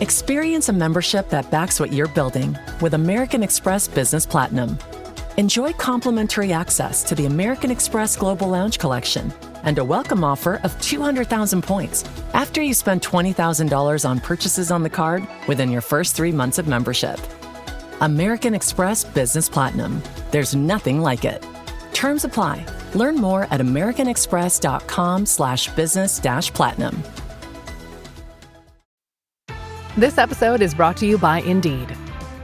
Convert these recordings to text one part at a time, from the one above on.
Experience a membership that backs what you're building with American Express Business Platinum. Enjoy complimentary access to the American Express Global Lounge Collection and a welcome offer of 200,000 points after you spend $20,000 on purchases on the card within your first 3 months of membership. American Express Business Platinum. There's nothing like it. Terms apply. Learn more at americanexpress.com/business-platinum. This episode is brought to you by Indeed.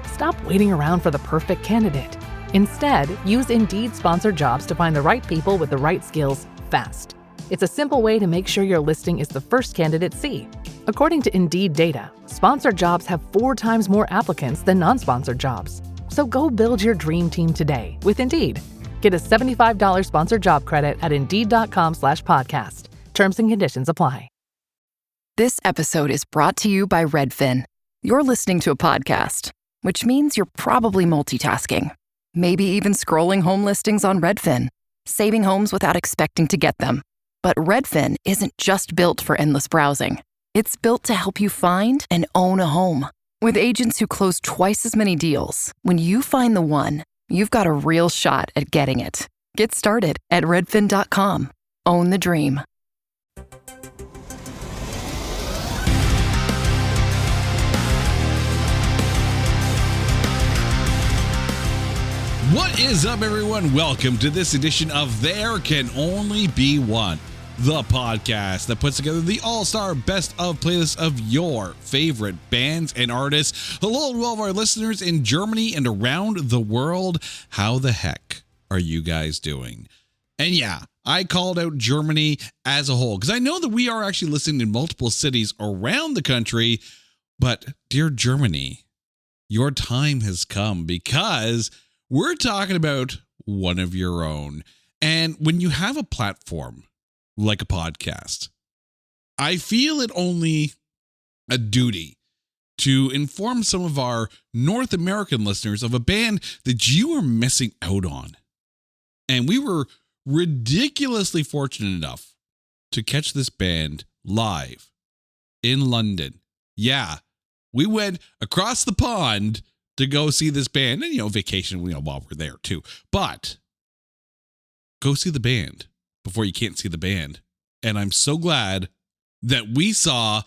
Stop waiting around for the perfect candidate. Instead, use Indeed sponsored jobs to find the right people with the right skills fast. It's a simple way to make sure your listing is the first candidates see. According to Indeed data, sponsored jobs have 4 times more applicants than non-sponsored jobs. So go build your dream team today with Indeed. Get a $75 sponsored job credit at Indeed.com/podcast. Terms and conditions apply. This episode is brought to you by Redfin. You're listening to a podcast, which means you're probably multitasking. Maybe even scrolling home listings on Redfin, saving homes without expecting to get them. But Redfin isn't just built for endless browsing. It's built to help you find and own a home. With agents who close twice as many deals, when you find the one, you've got a real shot at getting it. Get started at redfin.com. Own the dream. What is up, everyone? Welcome to this edition of There Can Only Be One, the podcast that puts together the all-star best of playlists of your favorite bands and artists. Hello to all of our listeners in Germany and around the world. How the heck are you guys doing? And yeah, I called out Germany as a whole because I know that we are actually listening in multiple cities around the country. But dear Germany, your time has come because we're talking about one of your own. And when you have a platform like a podcast, I feel it only a duty to inform some of our North American listeners of a band that you are missing out on. And we were ridiculously fortunate enough to catch this band live in London. Yeah, we went across the pond to go see this band and, vacation, while we're there too. But go see the band before you can't see the band. And I'm so glad that we saw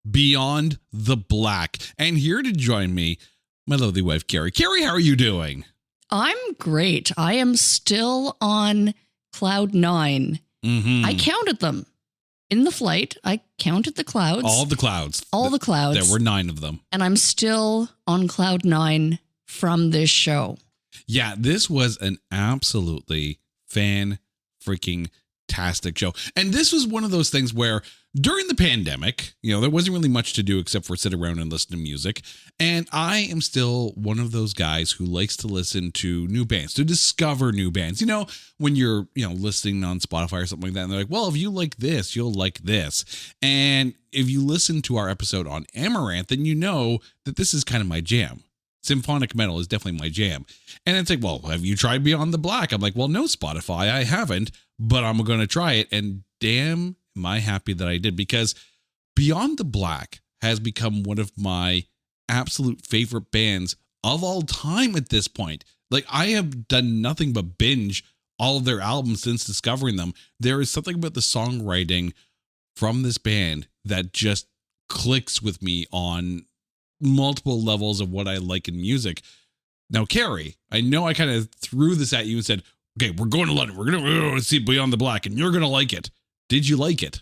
Beyond the Black. And here to join me, my lovely wife, Carrie. Carrie, how are you doing? I'm great. I am still on cloud 9. Mm-hmm. I counted them. In the flight, I counted the clouds. All the clouds. All the clouds. There were 9 of them. And I'm still on cloud 9 from this show. Yeah, this was an absolutely fan-freaking-tastic show. And this was one of those things where during the pandemic, there wasn't really much to do except for sit around and listen to music. And I am still one of those guys who likes to listen to new bands, to discover new bands. When you're, listening on Spotify or something like that, and they're like, well, if you like this, you'll like this. And if you listen to our episode on Amaranth, then you know that this is kind of my jam. Symphonic metal is definitely my jam. And it's like, well, have you tried Beyond the Black? I'm like, well, no, Spotify, I haven't, but I'm going to try it. And damn, am I happy that I did, because Beyond the Black has become one of my absolute favorite bands of all time at this point. Like, I have done nothing but binge all of their albums since discovering them. There is something about the songwriting from this band that just clicks with me on multiple levels of what I like in music. Now, Carrie, I know I kind of threw this at you and said, okay, we're going to London. We're going to see Beyond the Black and you're going to like it. Did you like it?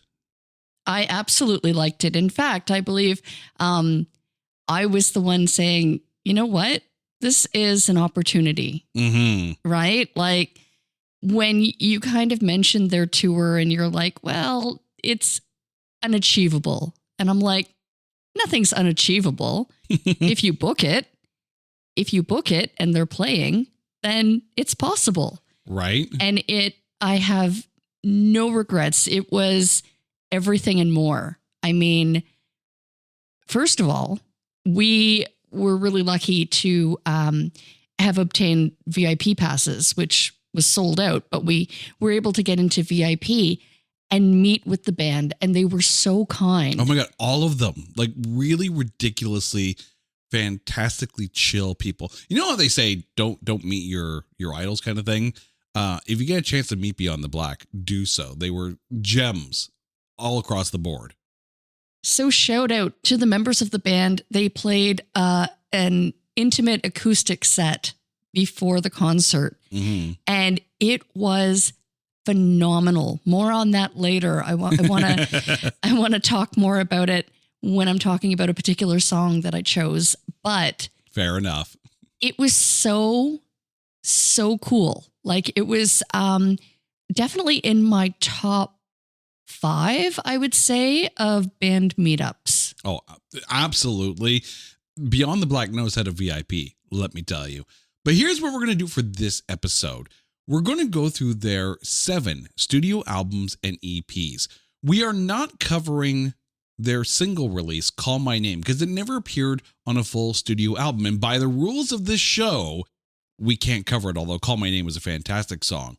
I absolutely liked it. In fact, I believe I was the one saying, you know what? This is an opportunity, right? Like when you kind of mentioned their tour and you're like, well, it's unachievable. And I'm like, nothing's unachievable. If you book it and they're playing, then it's possible. Right. And I have no regrets. It was everything and more. I mean, first of all, we were really lucky to have obtained VIP passes, which was sold out, but we were able to get into VIP. and meet with the band. And they were so kind. Oh my God. All of them, like really ridiculously, fantastically chill people. You know how they say, don't meet your idols kind of thing. If you get a chance to meet Beyond the Black, do so. They were gems all across the board. So shout out to the members of the band. They played an intimate acoustic set before the concert. Mm-hmm. And it was phenomenal. More on that later. I want to talk more about it when I'm talking about a particular song that I chose. But fair enough. It was so cool. Like it was definitely in my top 5, I would say, of band meetups. Oh, absolutely. Beyond the Black knows how to VIP, let me tell you. But here's what we're going to do for this episode. We're going to go through their 7 studio albums and EPs. We are not covering their single release, Call My Name, because it never appeared on a full studio album. And by the rules of this show, we can't cover it, although Call My Name was a fantastic song.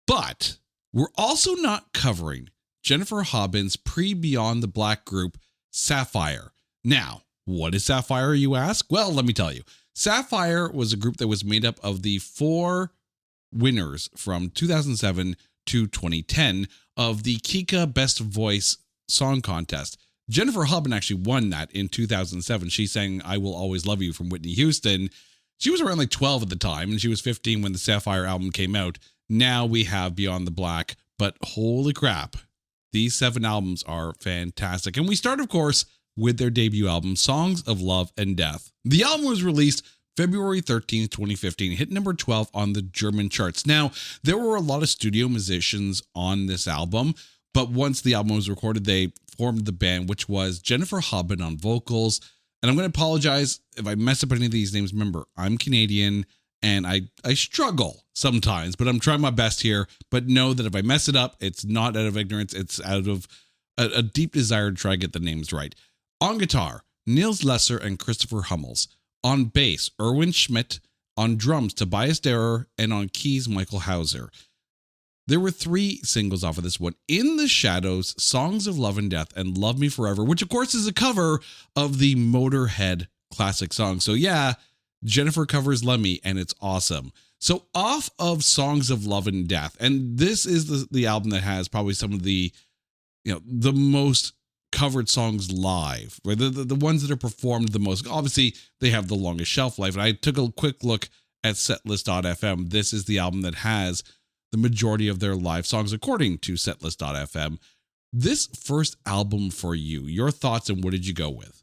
But we're also not covering Jennifer Hobin's pre-Beyond the Black group, Sapphire. Now, what is Sapphire, you ask? Well, let me tell you. Sapphire was a group that was made up of the 4 winners from 2007 to 2010 of the Kika Best Voice Song Contest. Jennifer Hobin actually won that in 2007. She sang I Will Always Love You from Whitney Houston. She was around like 12 at the time, and she was 15 when the Sapphire album came out. Now we have Beyond the Black, but holy crap, these 7 albums are fantastic. And we start, of course, with their debut album, Songs of Love and Death. The album was released February 13th, 2015, hit number 12 on the German charts. Now, there were a lot of studio musicians on this album, but once the album was recorded, they formed the band, which was Jennifer Hobin on vocals. And I'm going to apologize if I mess up any of these names. Remember, I'm Canadian and I struggle sometimes, but I'm trying my best here. But know that if I mess it up, it's not out of ignorance. It's out of a deep desire to try to get the names right. On guitar, Niels Lesser and Christopher Hummels. On bass, Erwin Schmidt. On drums, Tobias Derer. And on keys, Michael Hauser. There were 3 singles off of this one. In the Shadows, Songs of Love and Death, and Love Me Forever, which of course is a cover of the Motorhead classic song. So yeah, Jennifer covers Lemmy, and it's awesome. So off of Songs of Love and Death, and this is the album that has probably some of the, the most covered songs live, right? The ones that are performed the most. Obviously, they have the longest shelf life. And I took a quick look at setlist.fm. This is the album that has the majority of their live songs, according to setlist.fm. This first album for you, your thoughts, and what did you go with?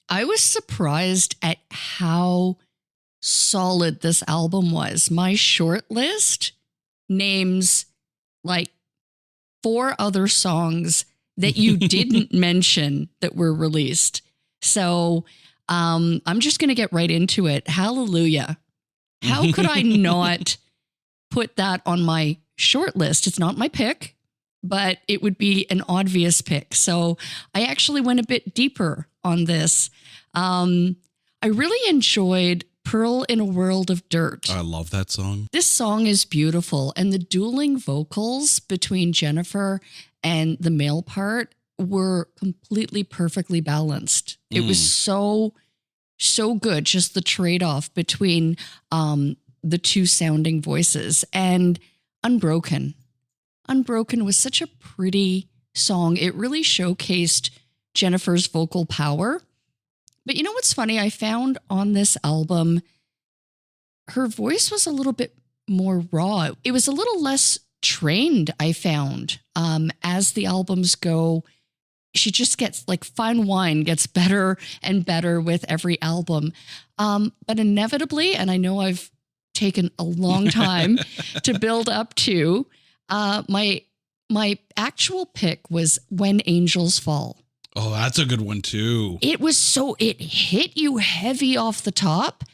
I was surprised at how solid this album was. My short list names like 4 other songs that you didn't mention that were released. So I'm just going to get right into it. Hallelujah. How could I not put that on my short list? It's not my pick, but it would be an obvious pick. So I actually went a bit deeper on this. I really enjoyed Pearl in a World of Dirt. I love that song. This song is beautiful. And the dueling vocals between Jennifer and the male part were completely perfectly balanced. It was so good. Just the trade-off between the 2 sounding voices. And Unbroken was such a pretty song. It really showcased Jennifer's vocal power. But you know what's funny? I found on this album, her voice was a little bit more raw. It was a little less trained, I found. As the albums go, she just gets like fine wine, gets better and better with every album. But inevitably, and I know I've taken a long time to build up to, my actual pick was When Angels Fall. Oh, that's a good one too. It hit you heavy off the top.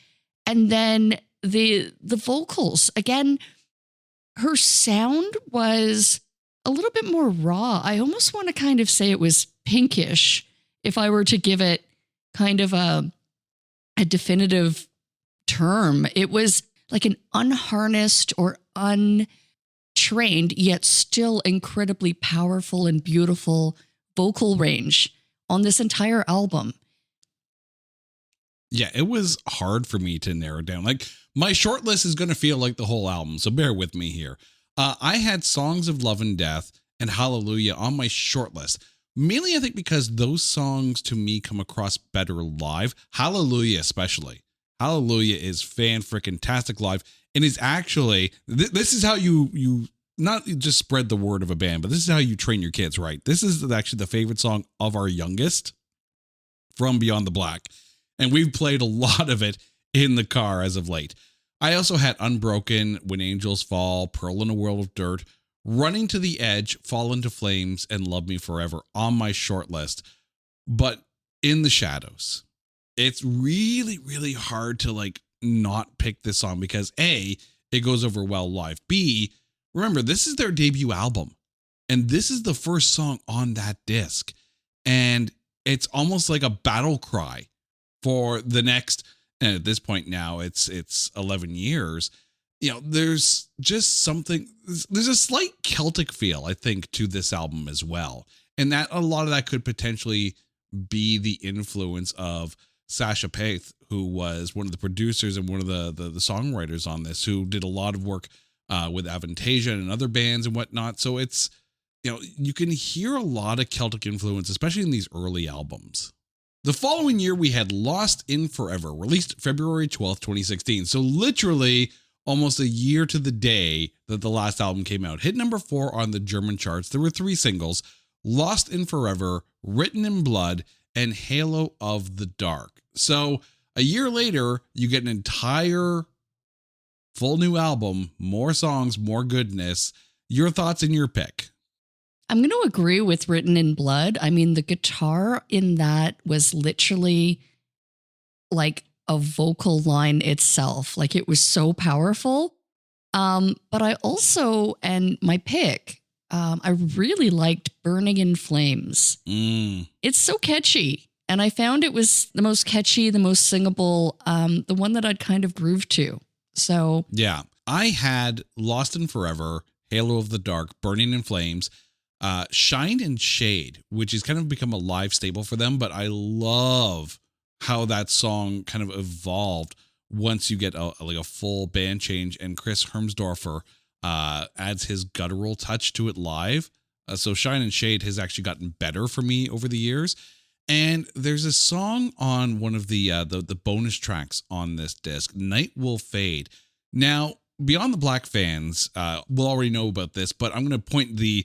And then the vocals, again, her sound was a little bit more raw. I almost want to kind of say it was pinkish if I were to give it kind of a definitive term. It was like an unharnessed or untrained trained, yet still incredibly powerful and beautiful vocal range on this entire album. Yeah, it was hard for me to narrow down. Like, my short list is going to feel like the whole album, so bear with me here. I had Songs of Love and Death and Hallelujah on my short list. Mainly, I think, because those songs to me come across better live. Hallelujah, especially. Hallelujah is fan-frickin-tastic live, and is actually, this is how you not just spread the word of a band, but this is how you train your kids, right? This is actually the favorite song of our youngest from Beyond the Black, and we've played a lot of it in the car as of late. I also had Unbroken, When Angels Fall, Pearl in a World of Dirt, Running to the Edge, Fall into Flames, and Love Me Forever on my short list. But In the Shadows, it's really, really hard to like not pick this song because A, it goes over well live. B, remember, this is their debut album, and this is the first song on that disc. And it's almost like a battle cry for the next, and at this point now it's 11 years. You know, there's just something, there's a slight Celtic feel, I think, to this album as well. And that a lot of that could potentially be the influence of Sasha Paith, who was one of the producers and one of the songwriters on this, who did a lot of work with Avantasia and other bands and whatnot. So it's, you know, you can hear a lot of Celtic influence, especially in these early albums. The following year, we had Lost in Forever, released February 12th, 2016. So literally almost a year to the day that the last album came out. Hit number 4 on the German charts. There were 3 singles: Lost in Forever, Written in Blood, and Halo of the Dark. So a year later, you get an entire full new album, more songs, more goodness. Your thoughts and your pick? I'm going to agree with Written in Blood. I mean, the guitar in that was literally like a vocal line itself. Like, it was so powerful. But I also, and my pick, I really liked Burning in Flames. It's so catchy. And I found it was the most catchy, the most singable, the one that I'd kind of grooved to. So yeah, I had Lost in Forever, Halo of the Dark, Burning in Flames, Shine and Shade, which has kind of become a live staple for them. But I love how that song kind of evolved once you get a full band change, and Chris Hermsdorfer adds his guttural touch to it live. So Shine and Shade has actually gotten better for me over the years. And there's a song on one of the bonus tracks on this disc, Night Will Fade. Now, Beyond the Black fans will already know about this, but I'm going to point the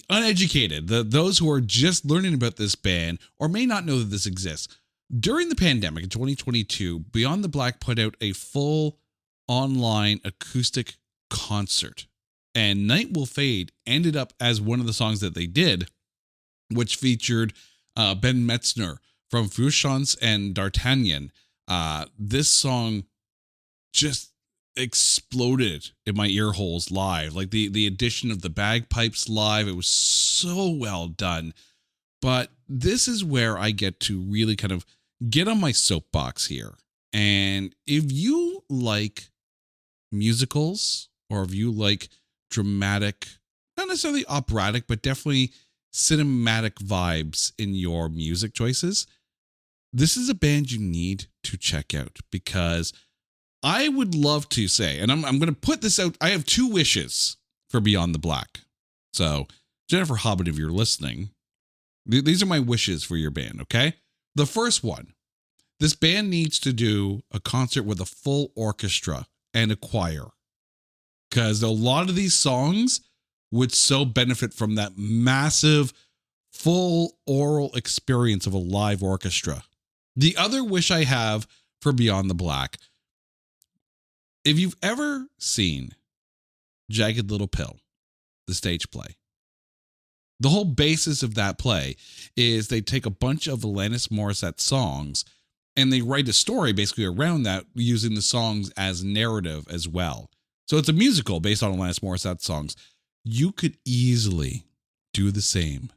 uneducated, those who are just learning about this band or may not know that this exists. During the pandemic in 2022, Beyond the Black put out a full online acoustic concert, and Night Will Fade ended up as one of the songs that they did, which featured Ben Metzner from Fouchons and D'Artagnan. This song just exploded in my ear holes live. Like the addition of the bagpipes live, it was so well done. But this is where I get to really kind of get on my soapbox here. And if you like musicals, or if you like dramatic, not necessarily operatic, but definitely cinematic vibes in your music choices, this is a band you need to check out, because I would love to say, and I'm going to put this out, I have 2 wishes for Beyond the Black. So, Jennifer Hobbit, if you're listening, these are my wishes for your band, okay? The first one, this band needs to do a concert with a full orchestra and a choir, because a lot of these songs would so benefit from that massive, full oral experience of a live orchestra. The other wish I have for Beyond the Black, if you've ever seen Jagged Little Pill, the stage play, the whole basis of that play is they take a bunch of Alanis Morissette songs and they write a story basically around that, using the songs as narrative as well. So it's a musical based on Alanis Morissette songs. You could easily do the same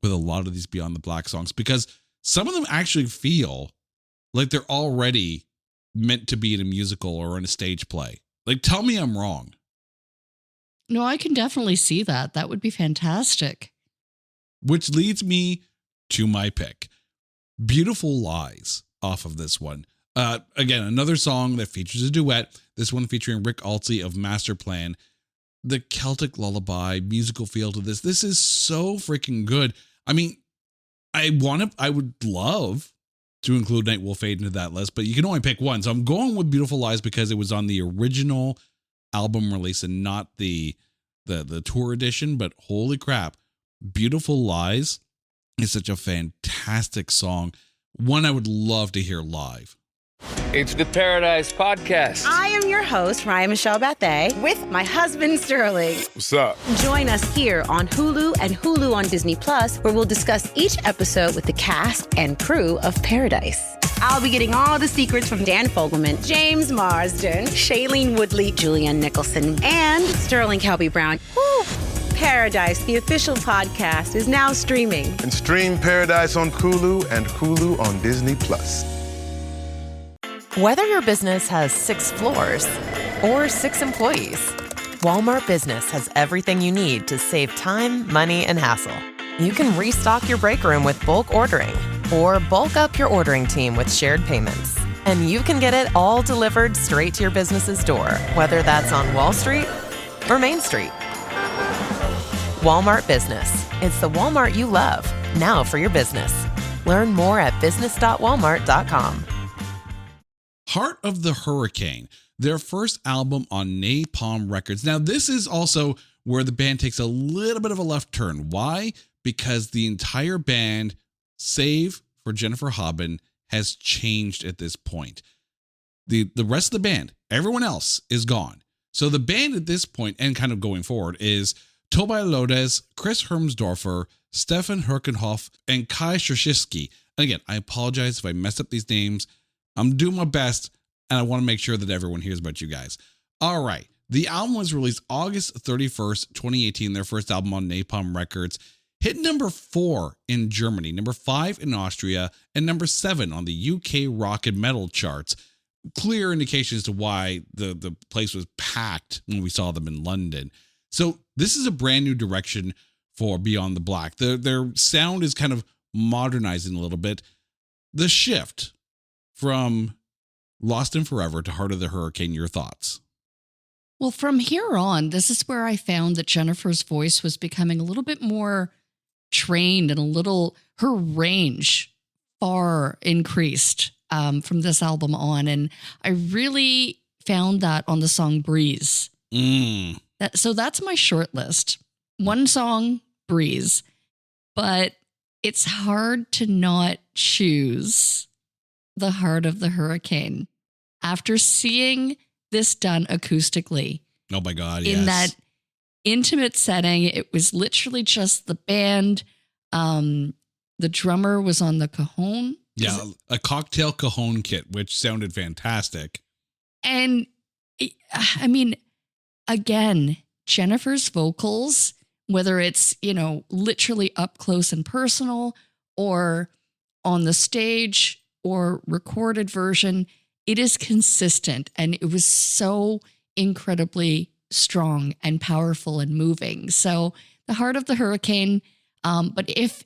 with a lot of these Beyond the Black songs, because some of them actually feel like they're already meant to be in a musical or in a stage play. Like, tell me I'm wrong. No, I can definitely see that. That would be fantastic. Which leads me to my pick. Beautiful Lies off of this one. Again, another song that features a duet. This one featuring Rick Altsey of Master Plan. The Celtic lullaby musical feel to this. This is so freaking good. I mean, I would love to include Night Will Fade into that list, but you can only pick one. So I'm going with Beautiful Lies because it was on the original album release and not the tour edition. But holy crap, Beautiful Lies is such a fantastic song. One I would love to hear live. It's the Paradise Podcast. I am your host, Ryan Michelle Bethay, with my husband, Sterling. What's up? Join us here on Hulu and Hulu on Disney Plus, where we'll discuss each episode with the cast and crew of Paradise. I'll be getting all the secrets from Dan Fogelman, James Marsden, Shailene Woodley, Julianne Nicholson, and Sterling Kelby-Brown. Woo! Paradise, the official podcast, is now streaming. And stream Paradise on Hulu and Hulu on Disney Plus. Whether your business has 6 floors or 6 employees, Walmart Business has everything you need to save time, money, and hassle. You can restock your break room with bulk ordering or bulk up your ordering team with shared payments. And you can get it all delivered straight to your business's door, whether that's on Wall Street or Main Street. Walmart Business. It's the Walmart you love, now for your business. Learn more at business.walmart.com. Heart of the Hurricane, their first album on Napalm Records. Now, this is also where the band takes a little bit of a left turn. Why? Because the entire band, save for Jennifer Hobben, has changed at this point. The rest of the band, everyone else is gone. So the band at this point, and kind of going forward, is Tobias Lodes, Chris Hermsdorfer, Stefan Herkenhoff, and Kai Straszewski. And again, I apologize if I messed up these names. I'm doing my best, and I want to make sure that everyone hears about you guys. All right. The album was released August 31st, 2018, their first album on Napalm Records. Hit number 4 in Germany, number 5 in Austria, and number 7 on the UK rock and metal charts. Clear indications as to why the place was packed when we saw them in London. So this is a brand new direction for Beyond the Black. Their sound is kind of modernizing a little bit. The shift from Lost and Forever to Heart of the Hurricane, your thoughts? Well, from here on, this is where I found that Jennifer's voice was becoming a little bit more trained and her range far increased from this album on. And I really found that on the song Breeze. So that's my short list. One song, Breeze, but it's hard to not choose the Heart of the Hurricane. After seeing this done acoustically. Oh my God, in that intimate setting, it was literally just the band. The drummer was on the cajon. Yeah, a cocktail cajon kit, which sounded fantastic. And I mean, again, Jennifer's vocals, whether it's, literally up close and personal or on the stage or recorded version, it is consistent. And it was so incredibly strong and powerful and moving. So the Heart of the Hurricane. But if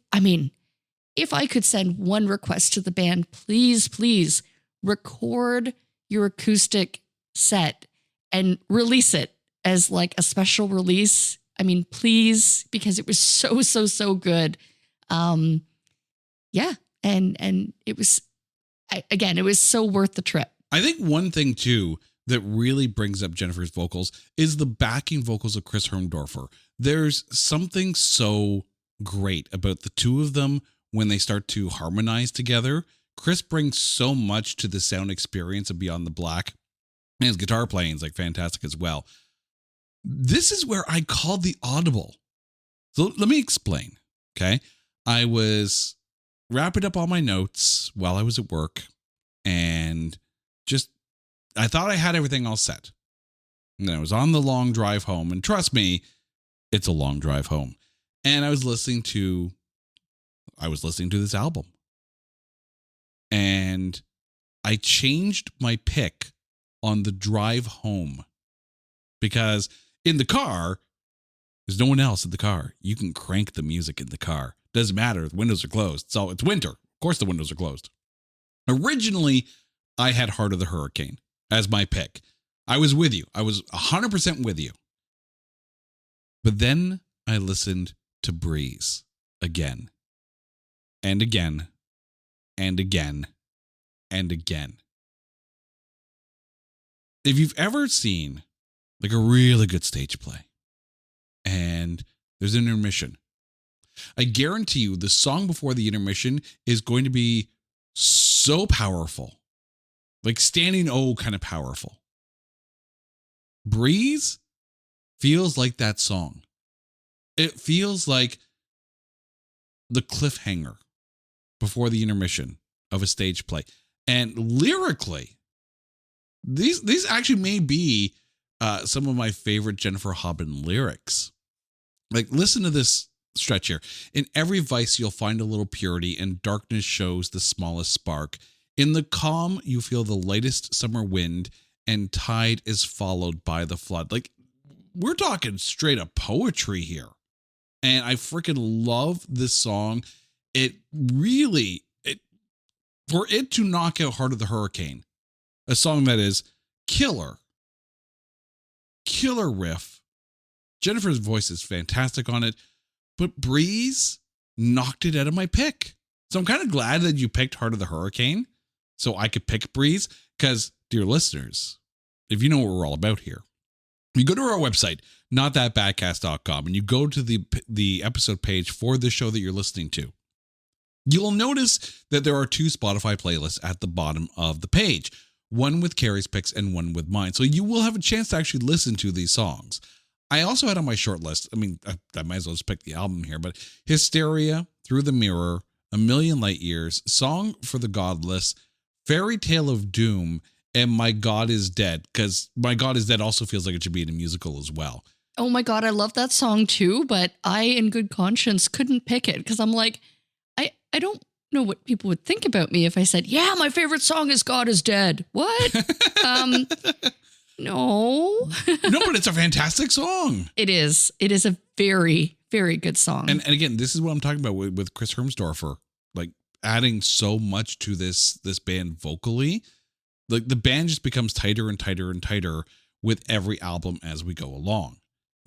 I could send one request to the band, please record your acoustic set and release it as like a special release. I mean, please, because it was so good. Yeah. And it was, it was so worth the trip. I think one thing too that really brings up Jennifer's vocals is the backing vocals of Chris Hermdorfer. There's something so great about the two of them when they start to harmonize together. Chris brings so much to the sound experience of Beyond the Black, and his guitar playing is like fantastic as well. This is where I called the audible. So let me explain. Okay. I was wrapping up all my notes while I was at work, and I thought I had everything all set. And then I was on the long drive home, and trust me, it's a long drive home. And I was listening to this album, and I changed my pick on the drive home, because in the car, There's no one else in the car. You can crank the music in the car. Doesn't matter. The windows are closed. So it's winter. Of course the windows are closed. Originally, I had Heart of the Hurricane as my pick. I was with you. I was 100% with you. But then I listened to Breeze again and again and again and again. If you've ever seen like a really good stage play and there's an intermission, I guarantee you the song before the intermission is going to be so powerful, like standing O kind of powerful. Breeze feels like that song. It feels like the cliffhanger before the intermission of a stage play. And lyrically, these actually may be some of my favorite Jennifer Hobben lyrics. Like, listen to this stretch here. In every vice, you'll find a little purity, and darkness shows the smallest spark. In the calm, you feel the lightest summer wind, and tide is followed by the flood. Like, we're talking straight up poetry here. And I freaking love this song. It really, for it to knock out Heart of the Hurricane, a song that is killer riff. Jennifer's voice is fantastic on it, but Breeze knocked it out of my pick. So I'm kind of glad that you picked Heart of the Hurricane so I could pick Breeze, because, dear listeners, if you know what we're all about here, you go to our website, notthatbadcast.com, and you go to the episode page for the show that you're listening to. You'll notice that there are 2 Spotify playlists at the bottom of the page, one with Carrie's picks and one with mine. So you will have a chance to actually listen to these songs. I also had on my short list, I mean, I might as well just pick the album here, but Hysteria, Through the Mirror, A Million Light Years, Song for the Godless, Fairy Tale of Doom, and My God is Dead, because My God is Dead also feels like it should be in a musical as well. Oh my God, I love that song too, but I, in good conscience, couldn't pick it because I'm like, I don't know what people would think about me if I said, yeah, my favorite song is God is Dead. What? No. No, but it's a fantastic song. It is. It is a very, very good song. And again, this is what I'm talking about with Chris Hermsdorfer, like adding so much to this band vocally. Like the band just becomes tighter and tighter and tighter with every album as we go along.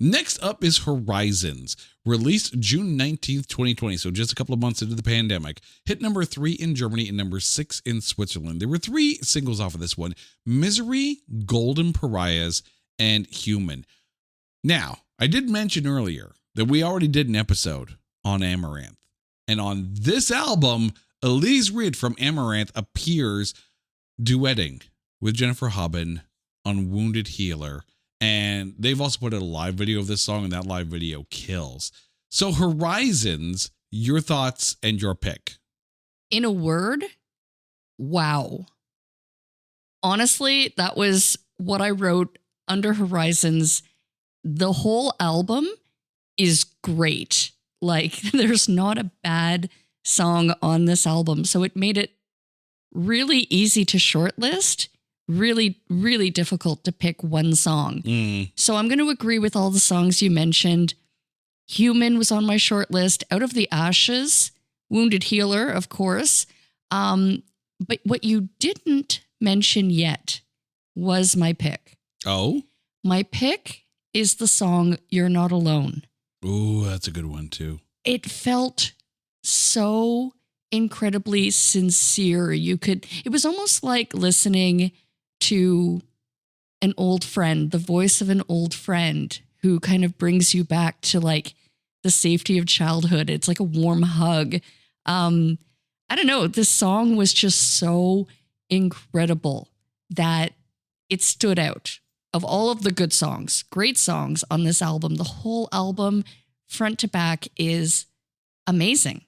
Next up is Horizons, released June 19th, 2020. So just a couple of months into the pandemic. Hit number 3 in Germany and number 6 in Switzerland. There were 3 singles off of this one: Misery, Golden Pariahs, and Human. Now, I did mention earlier that we already did an episode on Amaranth. And on this album, Elise Reed from Amaranth appears duetting with Jennifer Hobben on Wounded Healer. And they've also put out a live video of this song, and that live video kills. So Horizons, your thoughts and your pick. In a word, wow. Honestly, that was what I wrote under Horizons. The whole album is great. Like, there's not a bad song on this album. So it made it really easy to shortlist. Really, really difficult to pick one song. So I'm going to agree with all the songs you mentioned. Human was on my short list. Out of the Ashes, Wounded Healer, of course. But what you didn't mention yet was my pick. Oh? My pick is the song You're Not Alone. Ooh, that's a good one too. It felt so incredibly sincere. It was almost like listening to an old friend, the voice of an old friend who kind of brings you back to like the safety of childhood. It's like a warm hug. I don't know. This song was just so incredible that it stood out. Of all of the good songs, great songs on this album, the whole album front to back is amazing.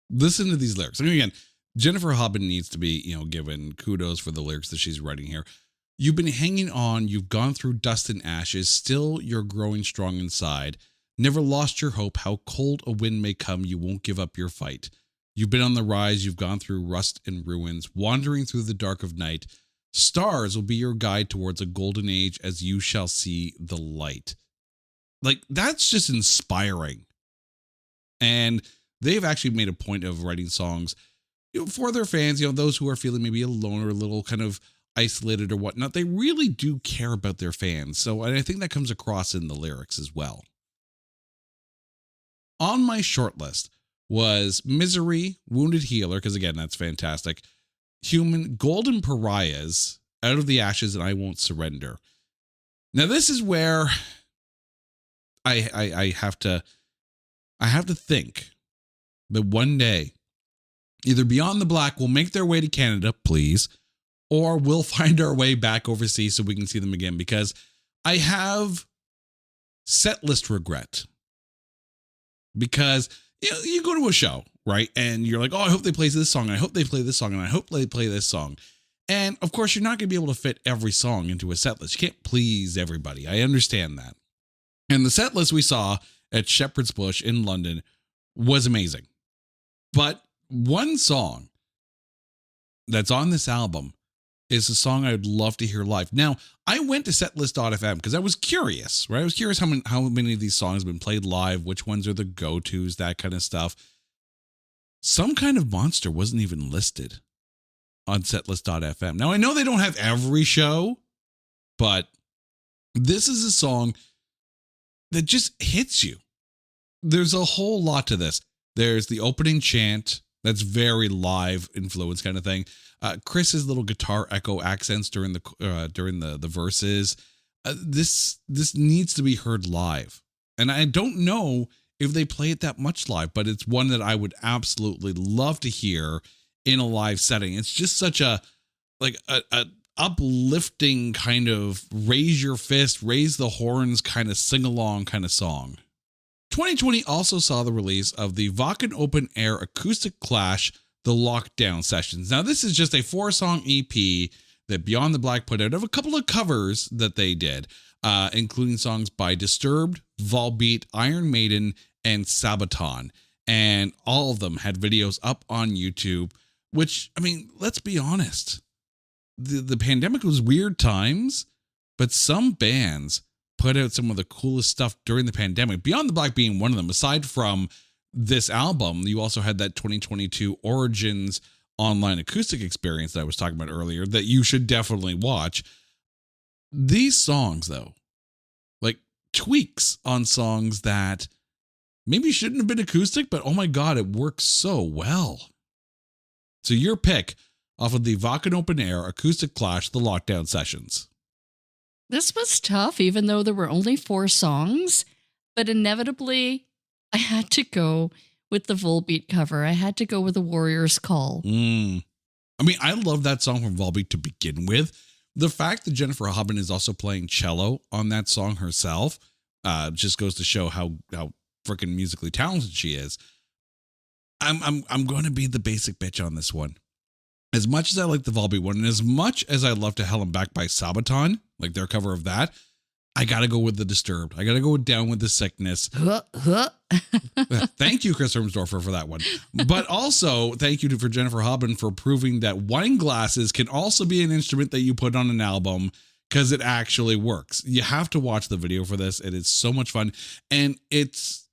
Listen to these lyrics. I mean, again, Jennifer Hobben needs to be, given kudos for the lyrics that she's writing here. You've been hanging on. You've gone through dust and ashes. Still, you're growing strong inside. Never lost your hope. How cold a wind may come, you won't give up your fight. You've been on the rise. You've gone through rust and ruins, wandering through the dark of night. Stars will be your guide towards a golden age as you shall see the light. Like, that's just inspiring. And they've actually made a point of writing songs, you know, for their fans, you know, those who are feeling maybe alone or a little kind of isolated or whatnot. They really do care about their fans. So, and I think that comes across in the lyrics as well. On my short list was Misery, Wounded Healer, because again, that's fantastic. Human, Golden Pariahs, Out of the Ashes, and I Won't Surrender. Now, this is where I have to think that one day either Beyond the Black will make their way to Canada, please, or we'll find our way back overseas so we can see them again, because I have set list regret. Because you know, you go to a show, right? And you're like, oh, I hope they play this song. And I hope they play this song. And I hope they play this song. And of course, you're not going to be able to fit every song into a set list. You can't please everybody. I understand that. And the set list we saw at Shepherd's Bush in London was amazing. But one song that's on this album is a song I'd love to hear live. Now, I went to setlist.fm because I was curious, right? I was curious how many of these songs have been played live, which ones are the go-tos, that kind of stuff. Some Kind of Monster wasn't even listed on setlist.fm. Now, I know they don't have every show, but this is a song that just hits you. There's a whole lot to this. There's the opening chant that's very live influence kind of thing. Chris's little guitar echo accents during the verses. This needs to be heard live, and I don't know if they play it that much live, but it's one that I would absolutely love to hear in a live setting. It's just such a uplifting kind of raise your fist, raise the horns kind of sing along kind of song. 2020 also saw the release of the Wacken Open Air Acoustic Clash, The Lockdown Sessions. Now, this is just a 4-song EP that Beyond the Black put out of a couple of covers that they did, including songs by Disturbed, Volbeat, Iron Maiden, and Sabaton. And all of them had videos up on YouTube, which, I mean, let's be honest. The pandemic was weird times, but some bands put out some of the coolest stuff during the pandemic, Beyond the Black being one of them. Aside from this album, you also had that 2022 Origins online acoustic experience that I was talking about earlier that you should definitely watch. These songs, though, like tweaks on songs that maybe shouldn't have been acoustic, but oh my God, it works so well. So your pick off of the Wacken Open Air Acoustic Clash, The Lockdown Sessions. This was tough, even though there were only 4 songs, but inevitably I had to go with the Volbeat cover. I had to go with the Warrior's Call. I mean, I love that song from Volbeat to begin with. The fact that Jennifer Hubin is also playing cello on that song herself just goes to show how freaking musically talented she is. I'm going to be the basic bitch on this one. As much as I like the Volbeat one, and as much as I love To Hell and Back by Sabaton, like their cover of that, I got to go with the Disturbed. I got to go Down with the Sickness. Thank you, Chris Hermsdorfer, for that one. But also, thank you for Jennifer Hubin for proving that wine glasses can also be an instrument that you put on an album, because it actually works. You have to watch the video for this. It is so much fun. And it's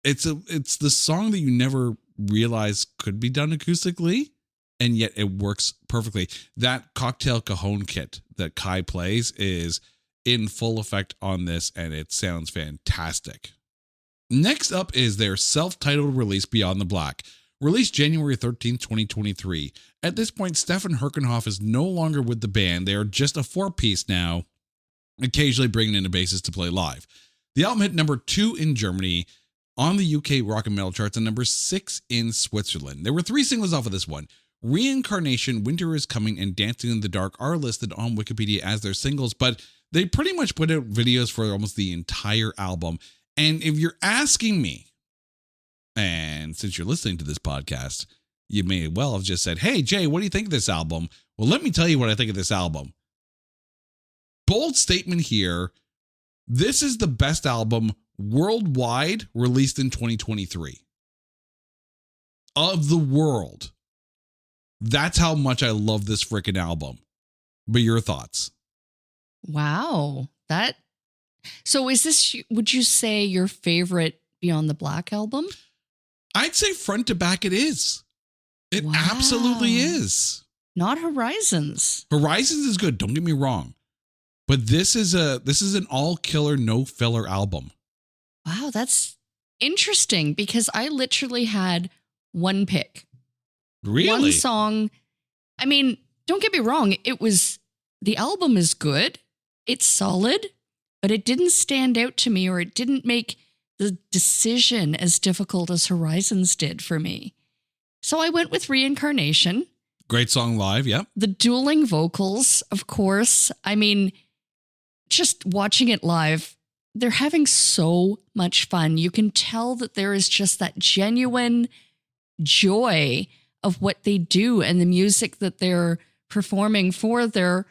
the song that you never realized could be done acoustically, and yet it works perfectly. That Cocktail Cajon kit that Kai plays is in full effect on this, and it sounds fantastic. Next up is their self-titled release, Beyond the Black, released January 13th, 2023. At this point, Stefan Herkenhoff is no longer with the band. They are just a 4-piece now, occasionally bringing in a bassist to play live. The album hit number 2 in Germany, on the UK rock and metal charts, and number 6 in Switzerland. There were 3 singles off of this one. Reincarnation, Winter is Coming, and Dancing in the Dark are listed on Wikipedia as their singles, but they pretty much put out videos for almost the entire album. And if you're asking me, and since you're listening to this podcast, you may well have just said, hey, Jay, what do you think of this album? Well, let me tell you what I think of this album. Bold statement here. This is the best album worldwide released in 2023. Of the world. That's how much I love this freaking album. But your thoughts? Wow. So is this, would you say, your favorite Beyond the Black album? I'd say front to back it is. It Wow. absolutely is. Not Horizons. Horizons is good, don't get me wrong. But this is an all killer, no filler album. Wow, that's interesting because I literally had one pick. Really? One song. I mean, don't get me wrong, the album is good. It's solid, but it didn't stand out to me, or it didn't make the decision as difficult as Horizons did for me. So I went with Reincarnation. Great song live, yep. The dueling vocals, of course. I mean, just watching it live, they're having so much fun. You can tell that there is just that genuine joy of what they do and the music that they're performing for their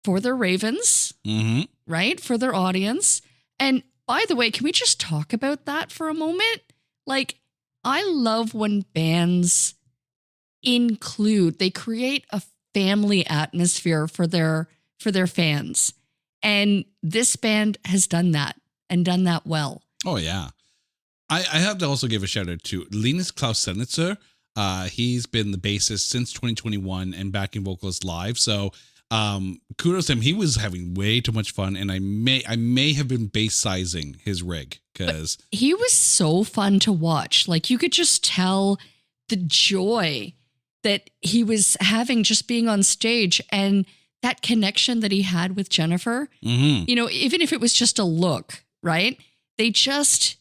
Ravens, right? For their audience. And by the way, can we just talk about that for a moment? Like, I love when bands they create a family atmosphere for their fans. And this band has done that and done that well. Oh, yeah. I have to also give a shout out to Linus Klaus Senitzer. He's been the bassist since 2021 and backing vocalist live. So kudos to him. He was having way too much fun, and I may have been bass sizing his rig because he was so fun to watch. Like, you could just tell the joy that he was having just being on stage, and that connection that he had with Jennifer. You know, even if it was just a look, right? They just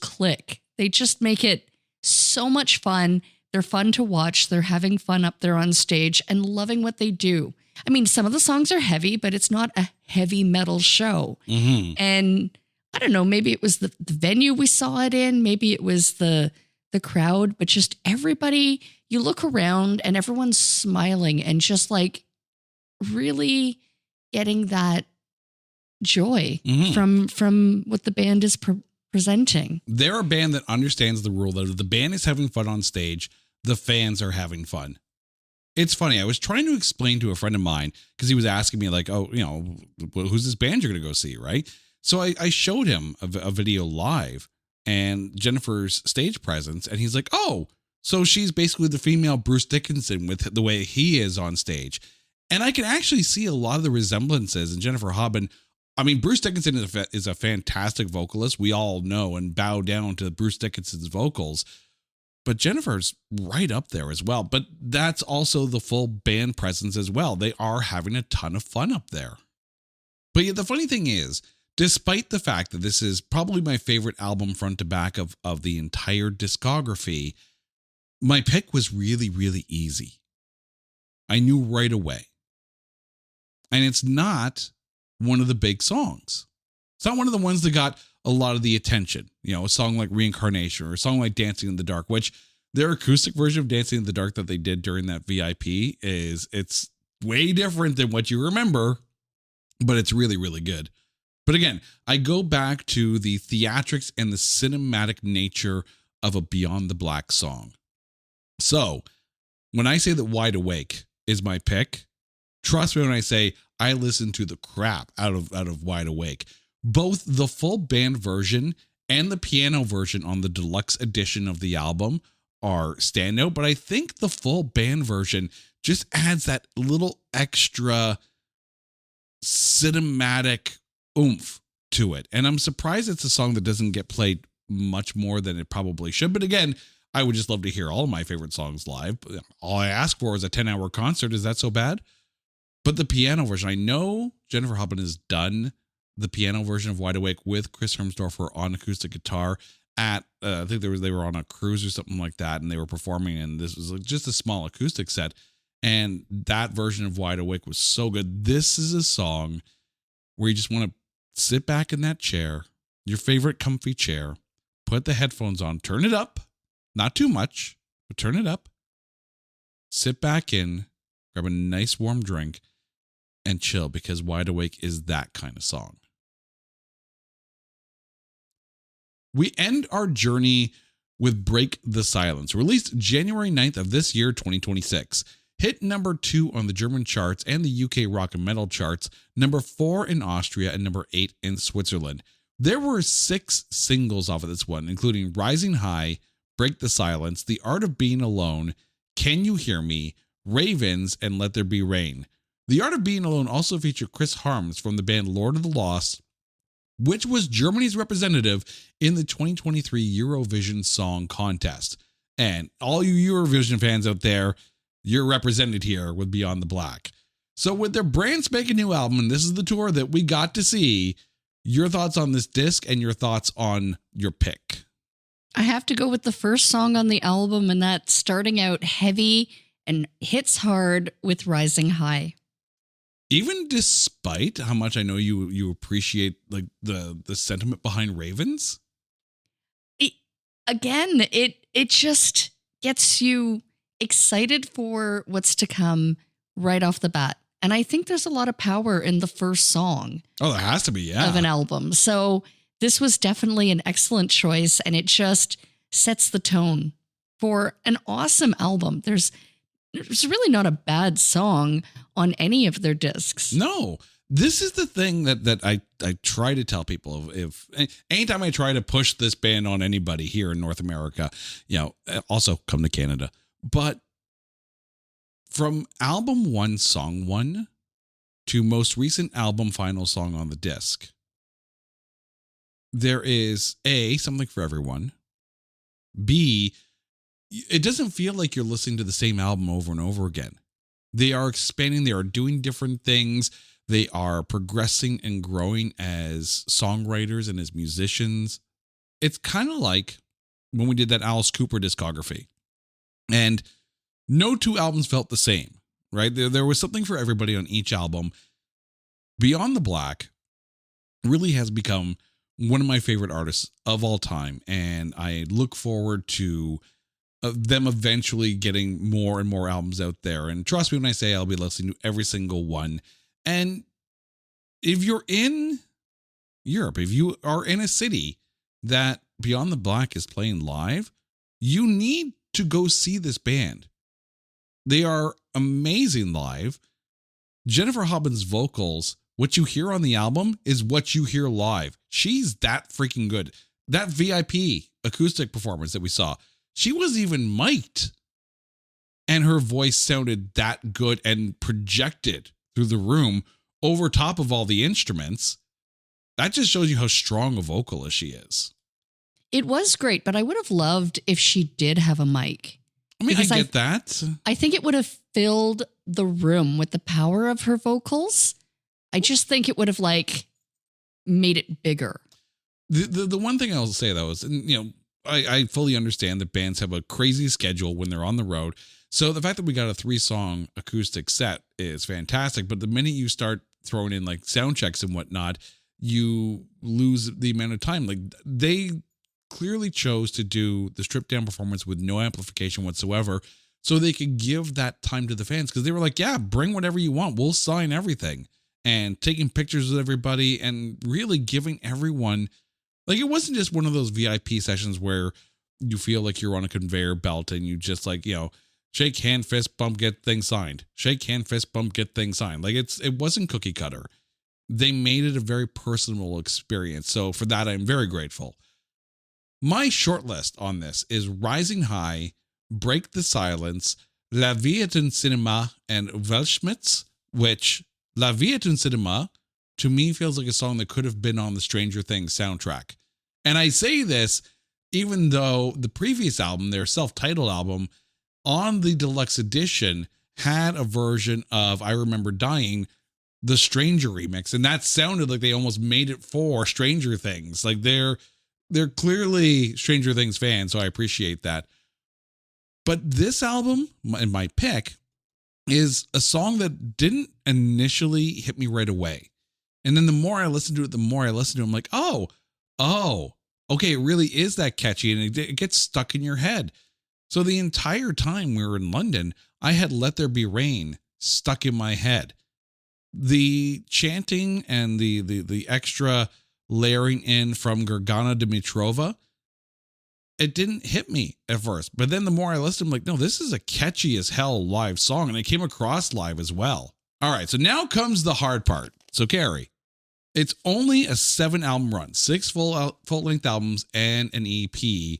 click. They just make it so much fun. They're fun to watch. They're having fun up there on stage and loving what they do. I mean, some of the songs are heavy, but it's not a heavy metal show. And I don't know, maybe it was the venue we saw it in. Maybe it was the crowd, but just everybody, you look around and everyone's smiling and just like really getting that joy from what the band is presenting. They're a band that understands the rule that if the band is having fun on stage, the fans are having fun. It's funny. I was trying to explain to a friend of mine because he was asking me like, oh, you know, who's this band you're going to go see, right? So I showed him a video live and Jennifer's stage presence, and he's like, oh, so she's basically the female Bruce Dickinson with the way he is on stage. And I can actually see a lot of the resemblances in Jennifer Hobben. I mean, Bruce Dickinson is a fantastic vocalist. We all know and bow down to Bruce Dickinson's vocals. But Jennifer's right up there as well. But that's also the full band presence as well. They are having a ton of fun up there. But yet the funny thing is, despite the fact that this is probably my favorite album front to back of the entire discography, my pick was really, really easy. I knew right away. And it's not one of the big songs. It's not one of the ones that got a lot of the attention. You know, a song like Reincarnation or a song like Dancing in the Dark, which their acoustic version of Dancing in the Dark that they did during that VIP it's way different than what you remember, but it's really, really good. But again, I go back to the theatrics and the cinematic nature of a Beyond the Black song. So when I say that Wide Awake is my pick, trust me when I say I listen to the crap out of Wide Awake. Both the full band version and the piano version on the deluxe edition of the album are standout, but I think the full band version just adds that little extra cinematic oomph to it. And I'm surprised it's a song that doesn't get played much more than it probably should. But again, I would just love to hear all of my favorite songs live. All I ask for is a 10-hour concert. Is that so bad? But the piano version, I know Jennifer Hobben has done the piano version of Wide Awake with Chris Hermsdorfer on acoustic guitar at, I think they were on a cruise or something like that, and they were performing, and this was just a small acoustic set. And that version of Wide Awake was so good. This is a song where you just want to sit back in that chair, your favorite comfy chair, put the headphones on, turn it up, not too much, but turn it up, sit back in, grab a nice warm drink, and chill, because Wide Awake is that kind of song. We end our journey with Break the Silence, released January 9th of this year, 2026. hit number 2 on the German charts and the UK rock and metal charts, number 4 in Austria, and number 8 in Switzerland. There were 6 singles off of this one, including Rising High, Break the Silence, The Art of Being Alone, Can You Hear Me, Ravens, and Let There Be Rain. The Art of Being Alone also featured Chris Harms from the band Lord of the Lost, which was Germany's representative in the 2023 Eurovision Song Contest. And all you Eurovision fans out there, you're represented here with Beyond the Black. So with their brand spanking new album, and this is the tour that we got to see, your thoughts on this disc and your thoughts on your pick. I have to go with the first song on the album, and that's starting out heavy and hits hard with Rising High. Even despite how much I know you appreciate like the sentiment behind Ravens? It just gets you excited for what's to come right off the bat. And I think there's a lot of power in the first song. Oh, there has to be, yeah. Of an album. So this was definitely an excellent choice, and it just sets the tone for an awesome album. There's really not a bad song on any of their discs. No, this is the thing that I try to tell people. If anytime I try to push this band on anybody here in North America, also come to Canada. But from album 1, song 1 to most recent album final song on the disc, there is A, something for everyone. B, it doesn't feel like you're listening to the same album over and over again. They are expanding. They are doing different things. They are progressing and growing as songwriters and as musicians. It's kind of like when we did that Alice Cooper discography. And no 2 albums felt the same, right? There was something for everybody on each album. Beyond the Black really has become one of my favorite artists of all time. And I look forward to them eventually getting more and more albums out there. And trust me when I say I'll be listening to every single one. And if you're in Europe, if you are in a city that Beyond the Black is playing live, you need to go see this band. They are amazing live. Jennifer Hobbins's vocals, what you hear on the album is what you hear live. She's that freaking good. That VIP acoustic performance that we saw, she wasn't even mic'd. And her voice sounded that good and projected through the room over top of all the instruments. That just shows you how strong a vocalist she is. It was great, but I would have loved if she did have a mic. I mean, because I get that. I think it would have filled the room with the power of her vocals. I just think it would have made it bigger. The one thing I'll say though is, I fully understand that bands have a crazy schedule when they're on the road. So the fact that we got a 3-song acoustic set is fantastic. But the minute you start throwing in sound checks and whatnot, you lose the amount of time. They clearly chose to do the stripped down performance with no amplification whatsoever, so they could give that time to the fans, because they were like, yeah, bring whatever you want. We'll sign everything. And taking pictures with everybody and really giving everyone, it wasn't just one of those VIP sessions where you feel like you're on a conveyor belt and you just shake hand, fist bump, get things signed. Shake hand, fist bump, get things signed. It wasn't cookie cutter. They made it a very personal experience. So for that, I'm very grateful. My short list on this is Rising High, Break the Silence, La Vie est un cinéma, and Weltschmerz, which La Vie est un cinéma to me feels like a song that could have been on the Stranger Things soundtrack. And I say this even though the previous album, their self-titled album, on the deluxe edition had a version of I Remember Dying, the Stranger remix, and that sounded like they almost made it for Stranger Things. They're clearly Stranger Things fans, so I appreciate that. But this album, and my pick, is a song that didn't initially hit me right away. And then the more I listen to it, I'm like, oh, okay, it really is that catchy, and it gets stuck in your head. So the entire time we were in London, I had Let There Be Rain stuck in my head. The chanting and the extra layering in from Gergana Dimitrova, it didn't hit me at first. But then the more I listened, I'm like, no, this is a catchy as hell live song. And it came across live as well. All right, so now comes the hard part. So Carrie, it's only a 7-album run, 6 full-length albums and an EP,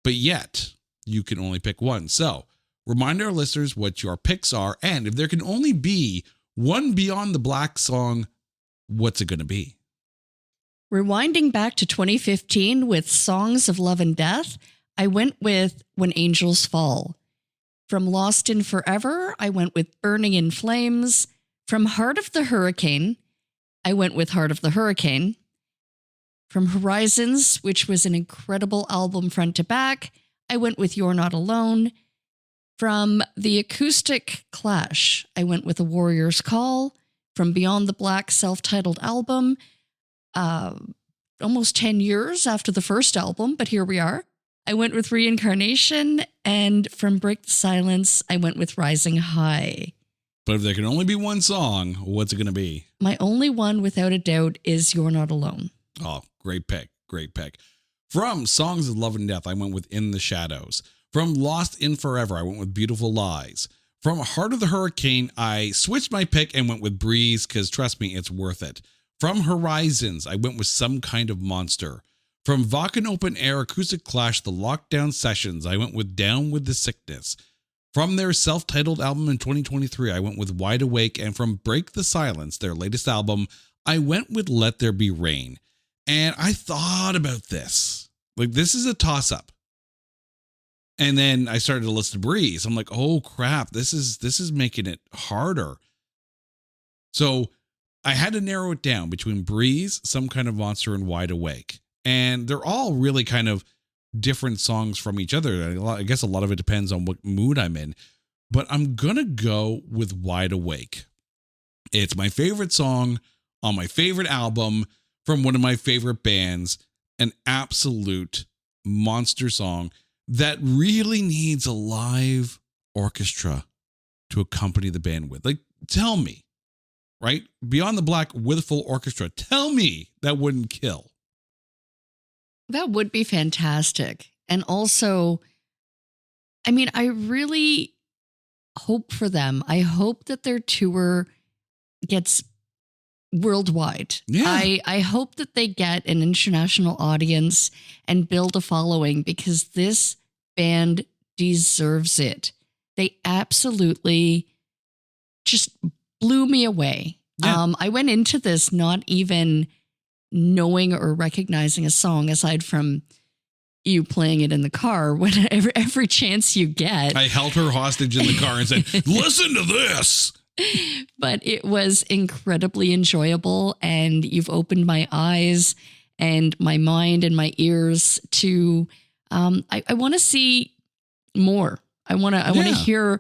but yet you can only pick one. So remind our listeners what your picks are, and if there can only be one Beyond the Black song, what's it going to be? Rewinding back to 2015 with Songs of Love and Death, I went with When Angels Fall. From Lost in Forever, I went with Burning in Flames. From Heart of the Hurricane, I went with Heart of the Hurricane. From Horizons, which was an incredible album front to back, I went with You're Not Alone. From the acoustic Clash, I went with A Warrior's Call. From Beyond the Black self-titled album, almost 10 years after the first album, but here we are, I went with Reincarnation. And from Break the Silence, I went with Rising High. But if there can only be one song, what's it going to be? My only one, without a doubt, is You're Not Alone. Oh, great pick. Great pick. From Songs of Love and Death, I went with In the Shadows. From Lost in Forever, I went with Beautiful Lies. From Heart of the Hurricane, I switched my pick and went with Breeze, because trust me, it's worth it. From Horizons, I went with Some Kind of Monster. From Vakken Open Air Acoustic Clash, The Lockdown Sessions, I went with Down with the Sickness. From their self-titled album in 2023, I went with Wide Awake. And from Break the Silence, their latest album, I went with Let There Be Rain. And I thought about this. Like, this is a toss-up. And then I started to listen to Breeze. I'm like, oh crap, this is making it harder. So I had to narrow it down between Breeze, Some Kind of Monster, and Wide Awake. And they're all really kind of different songs from each other. I guess a lot of it depends on what mood I'm in. But I'm going to go with Wide Awake. It's my favorite song on my favorite album from one of my favorite bands. An absolute monster song that really needs a live orchestra to accompany the band with. Like, tell me, right? Beyond the Black with a full orchestra. Tell me that wouldn't kill. That would be fantastic. And also, I mean, I really hope for them. I hope that their tour gets worldwide. Yeah. I hope that they get an international audience and build a following, because this band deserves it. They absolutely just blew me away. Yeah. I went into this not even knowing or recognizing a song, aside from you playing it in the car whenever every chance you get. I held her hostage in the car and said, listen to this. But it was incredibly enjoyable, and you've opened my eyes and my mind and my ears to, I want to see more. I want to hear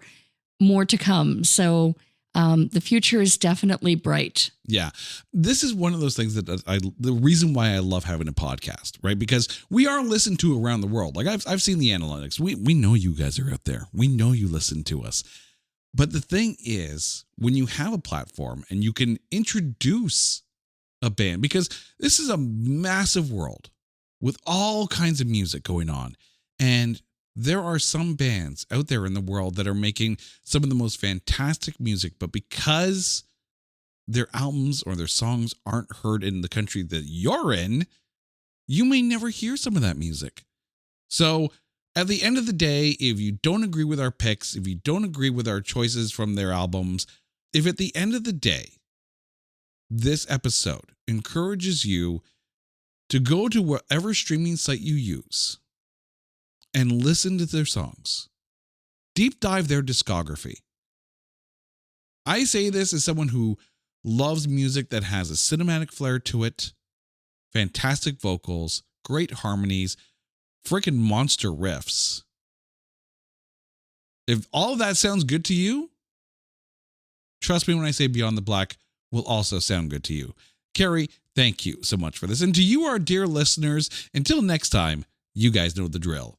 more to come. So the future is definitely bright. Yeah. This is one of those things that the reason why I love having a podcast, right? Because we are listened to around the world. Like I've seen the analytics. We know you guys are out there. We know you listen to us. But the thing is, when you have a platform and you can introduce a band, because this is a massive world with all kinds of music going on. And there are some bands out there in the world that are making some of the most fantastic music, but because their albums or their songs aren't heard in the country that you're in, you may never hear some of that music. So at the end of the day, if you don't agree with our picks, if you don't agree with our choices from their albums, if at the end of the day, this episode encourages you to go to whatever streaming site you use and listen to their songs, deep dive their discography. I say this as someone who loves music that has a cinematic flair to it, fantastic vocals, great harmonies, freaking monster riffs. If all of that sounds good to you, trust me when I say Beyond the Black will also sound good to you. Carrie, thank you so much for this. And to you, our dear listeners, until next time, you guys know the drill.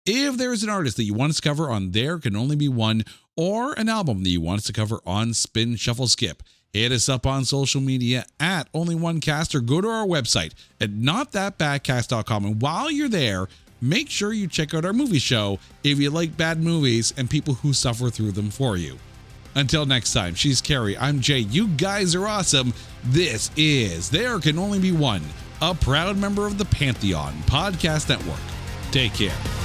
If there is an artist that you want us to cover on There Can Only Be One, or an album that you want us to cover on Spin Shuffle Skip, hit us up on social media at Only One Cast, or go to our website at notthatbadcast.com. And while you're there, make sure you check out our movie show if you like bad movies and people who suffer through them for you. Until next time, she's Carrie, I'm Jay. You guys are awesome. This is There Can Only Be One, a proud member of the Pantheon Podcast Network. Take care.